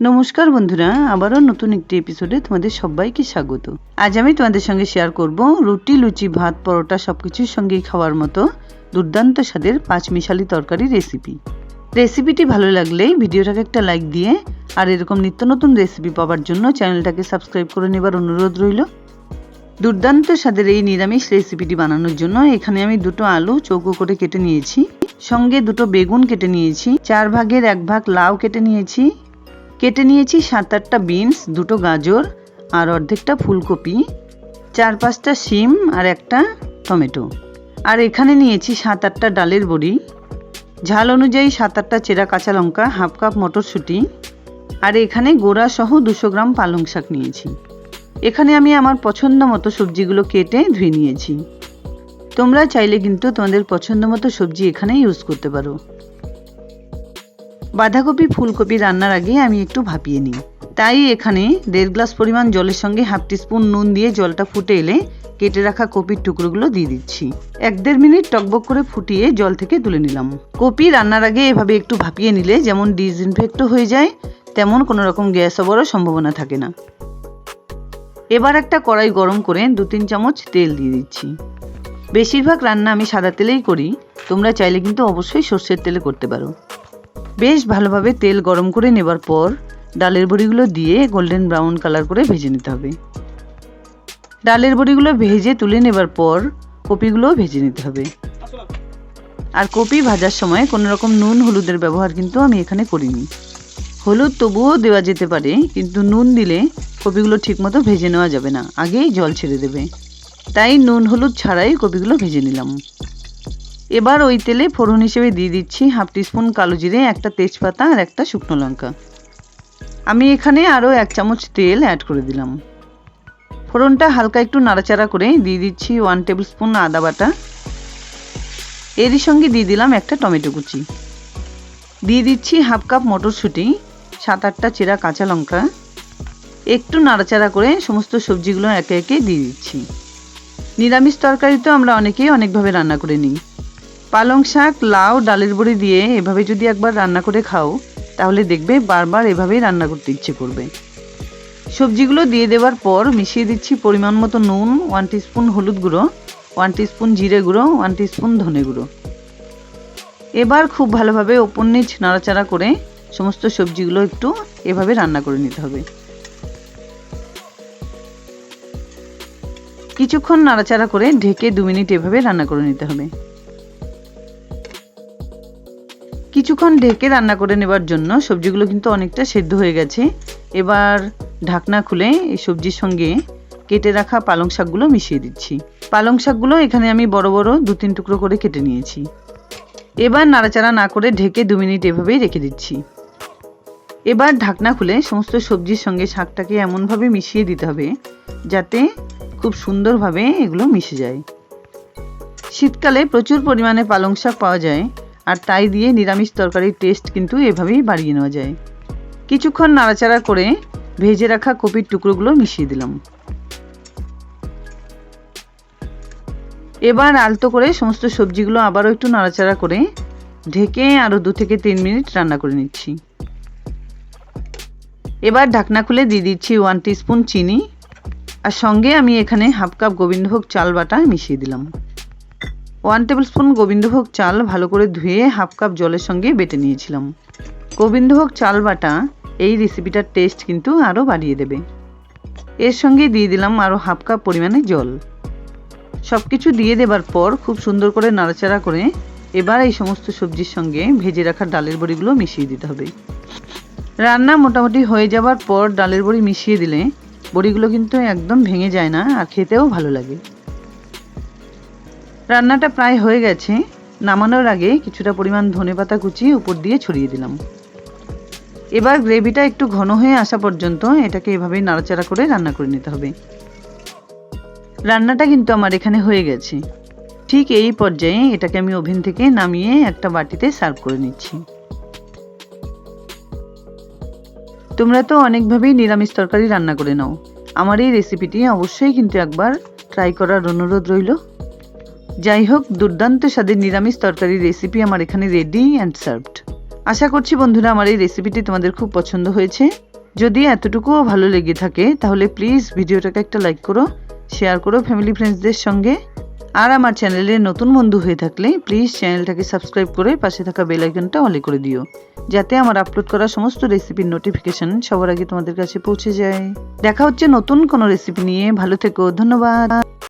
নমস্কার বন্ধুরা, আবারও নতুন একটি এপিসোডে তোমাদের সবাইকে স্বাগত। আজ আমি তোমাদের সঙ্গে শেয়ার করব রুটি, লুচি, ভাত, পরোটা সবকিছুর সঙ্গেই খাওয়ার মতো দুর্দান্ত স্বাদের পাঁচমিশালি তরকারি রেসিপি। রেসিপিটি ভালো লাগলে ভিডিওটাকে একটা লাইক দিয়ে আর এরকম নিত্য নতুন রেসিপি পাওয়ার জন্য চ্যানেলটাকে সাবস্ক্রাইব করে নেবার অনুরোধ রইল। দুর্দান্ত স্বাদের এই নিরামিষ রেসিপিটি বানানোর জন্য এখানে আমি দুটো আলু চৌকো করে কেটে নিয়েছি, সঙ্গে দুটো বেগুন কেটে নিয়েছি, 4 ভাগের 1 ভাগ লাউ কেটে নিয়েছি, 7-8টা বিনস, দুটো গাজর আর অর্ধেকটা ফুলকপি, 4-5টা শিম আর একটা টমেটো। আর এখানে নিয়েছি 7-8টা ডালের বড়ি, ঝাল অনুযায়ী 7-8টা চেরা কাঁচা লঙ্কা, হাফ কাপ মটরশুঁটি, আর এখানে গোড়া সহ 200 গ্রাম পালং শাক নিয়েছি। এখানে আমি আমার পছন্দ মতো সবজিগুলো কেটে ধুয়ে নিয়েছি। তোমরা চাইলে কিন্তু তোমাদের পছন্দ মতো সবজি এখানে ইউজ করতে পারো। বাঁধাকপি, ফুলকপি রান্নার আগে আমি একটু ভাপিয়ে নিই, তাই এখানে 1.5 গ্লাস পরিমাণ জলের সঙ্গে হাফ টিস্পুন নুন দিয়ে জলটা ফুটে এলে কেটে রাখা কপির টুকরোগুলো দিয়ে দিচ্ছি। 1-1.5 মিনিট টকবক করে ফুটিয়ে জল থেকে তুলে নিলাম। কপি রান্নার আগে এভাবে একটু ভাপিয়ে নিলে যেমন ডিসইনফেক্টও হয়ে যায়, তেমন কোনো রকম গ্যাস হওয়ারও সম্ভাবনা থাকে না। এবার একটা কড়াই গরম করে 2-3 চামচ তেল দিয়ে দিচ্ছি। বেশিরভাগ রান্না আমি সাদা তেলেই করি, তোমরা চাইলে কিন্তু অবশ্যই সর্ষের তেলে করতে পারো। বেশ ভালোভাবে তেল গরম করে নেবার পর ডালের বড়িগুলো দিয়ে গোল্ডেন ব্রাউন কালার করে ভেজে নিতে হবে। ডালের বড়িগুলো ভেজে তুলে নেবার পর কপিগুলো ভেজে নিতে হবে। আর কপি ভাজার সময় কোনো রকম নুন হলুদের ব্যবহার কিন্তু আমি এখানে করিনি। হলুদ তবুও দেওয়া যেতে পারে, কিন্তু নুন দিলে কপিগুলো ঠিকমতো ভেজে নেওয়া যাবে না, আগেই জল ছেড়ে দেবে। তাই নুন হলুদ ছাড়াই কপিগুলো ভেজে নিলাম। এবার ওই তেলে ফোড়ন হিসেবে দিয়ে দিচ্ছি হাফ টিস্পুন কালো জিরে, একটা তেজপাতা আর একটা শুকনো লঙ্কা। আমি এখানে আরও 1 চামচ তেল অ্যাড করে দিলাম। ফোড়নটা হালকা একটু নাড়াচাড়া করে দিয়ে দিচ্ছি 1 টেবিল স্পুন আদা বাটা। এরই সঙ্গে দিয়ে দিলাম একটা টমেটো কুচি, দিয়ে দিচ্ছি হাফ কাপ মটরশুঁটি, 7-8টা চেরা কাঁচা লঙ্কা। একটু নাড়াচাড়া করে সমস্ত সবজিগুলো একে একে দিয়ে দিচ্ছি। নিরামিষ তরকারি তো আমরা অনেকেই অনেকভাবে রান্না করে নিই। পালং শাক, লাউ, ডালের বড়ি দিয়ে এভাবে যদি একবার রান্না করে খাও, তাহলে দেখবে বারবার এভাবেই রান্না করতে ইচ্ছে করবে। সবজিগুলো দিয়ে দেওয়ার পর মিশিয়ে দিচ্ছি পরিমাণ মতো নুন, 1 টিস্পুন হলুদ গুঁড়ো, 1 টিস্পুন জিরে গুঁড়ো, 1 টিস্পুন ধনে গুঁড়ো। এবার খুব ভালোভাবে ওপর নিচ নাড়াচাড়া করে সমস্ত সবজিগুলো একটু এভাবে রান্না করে নিতে হবে। কিছুক্ষণ নাড়াচাড়া করে ঢেকে 2 মিনিট এভাবে রান্না করে নিতে হবে। কিছুক্ষণ ঢেকে রান্না করে নেবার জন্য সবজিগুলো কিন্তু অনেকটা সেদ্ধ হয়ে গেছে। এবার ঢাকনা খুলে এই সবজির সঙ্গে কেটে রাখা পালং শাকগুলো মিশিয়ে দিচ্ছি। পালং শাকগুলো এখানে আমি বড় বড় 2-3 টুকরো করে কেটে নিয়েছি। এবার নাড়াচাড়া না করে ঢেকে 2 মিনিট এভাবেই রেখে দিচ্ছি। এবার ঢাকনা খুলে সমস্ত সবজির সঙ্গে শাকটাকে এমনভাবে মিশিয়ে দিতে হবে যাতে খুব সুন্দরভাবে এগুলো মিশে যায়। শীতকালে প্রচুর পরিমাণে পালং শাক পাওয়া যায়, আর তাই দিয়ে নিরামিষ তরকারির টেস্ট কিন্তু এভাবেই বাড়িয়ে নেওয়া যায়। কিছুক্ষণ নাড়াচাড়া করে ভেজে রাখা কপির টুকরোগুলো মিশিয়ে দিলাম। এবার আলতো করে সমস্ত সবজিগুলো আবারও একটু নাড়াচাড়া করে ঢেকে আরও 2-3 মিনিট রান্না করে নিচ্ছি। এবার ঢাকনা খুলে দিয়ে দিচ্ছি 1 টিস্পুন চিনি, আর সঙ্গে আমি এখানে হাফ কাপ গোবিন্দভোগ চাল বাটা মিশিয়ে দিলাম। 1 টেবিল স্পুন গোবিন্দভোগ চাল ভালো করে ধুয়ে হাফ কাপ জলের সঙ্গে বেটে নিয়েছিলাম। গোবিন্দভোগ চাল বাটা এই রেসিপিটার টেস্ট কিন্তু আরও বাড়িয়ে দেবে। এর সঙ্গে দিয়ে দিলাম আরও হাফ কাপ পরিমাণে জল। সব কিছু দিয়ে দেবার পর খুব সুন্দর করে নাড়াচাড়া করে এবার এই সমস্ত সবজির সঙ্গে ভেজে রাখা ডালের বড়িগুলো মিশিয়ে দিতে হবে। রান্না মোটামুটি হয়ে যাবার পর ডালের বড়ি মিশিয়ে দিলে বড়িগুলো কিন্তু একদম ভেঙে যায় না, আর খেতেও ভালো লাগে। রান্নাটা প্রায় হয়ে গেছে। নামানোর আগে কিছুটা পরিমাণ ধনেপাতা কুচি উপর দিয়ে ছড়িয়ে দিলাম। এবার গ্রেভিটা একটু ঘন হয়ে আসা পর্যন্ত এটাকে এভাবেই নাড়াচাড়া করে রান্না করে নিতে হবে। রান্নাটা কিন্তু আমার এখানে হয়ে গেছে। ঠিক এই পর্যায়ে এটাকে আমি ওভেন থেকে নামিয়ে একটা বাটিতে সার্ভ করে নিচ্ছি। তোমরা তো অনেকভাবেই নিরামিষ তরকারি রান্না করে নাও, আমার এই রেসিপিটি অবশ্যই কিন্তু একবার ট্রাই করার অনুরোধ রইল। যাই হোক, দুর্দান্ত স্বাদের নিরামিষ তরকারির রেসিপি আমার এখানে রেডি অ্যান্ড সার্ভড। আশা করছি বন্ধুরা আমার এই রেসিপিটি তোমাদের খুব পছন্দ হয়েছে। যদি এতটুকুও ভালো লেগে থাকে তাহলে প্লিজ ভিডিওটাকে একটা লাইক করো, শেয়ার করো ফ্যামিলি ফ্রেন্ডসদের সঙ্গে। আর আমার চ্যানেলে নতুন বন্ধু হয়ে থাকলে প্লিজ চ্যানেলটাকে সাবস্ক্রাইব করে পাশে থাকা বেল আইকনটা অলে করে দিও, যাতে আমার আপলোড করা সমস্ত রেসিপির নোটিফিকেশন সবার আগে তোমাদের কাছে পৌঁছে যায়। দেখা হচ্ছে নতুন কোনো রেসিপি নিয়ে। ভালো থেকো, ধন্যবাদ।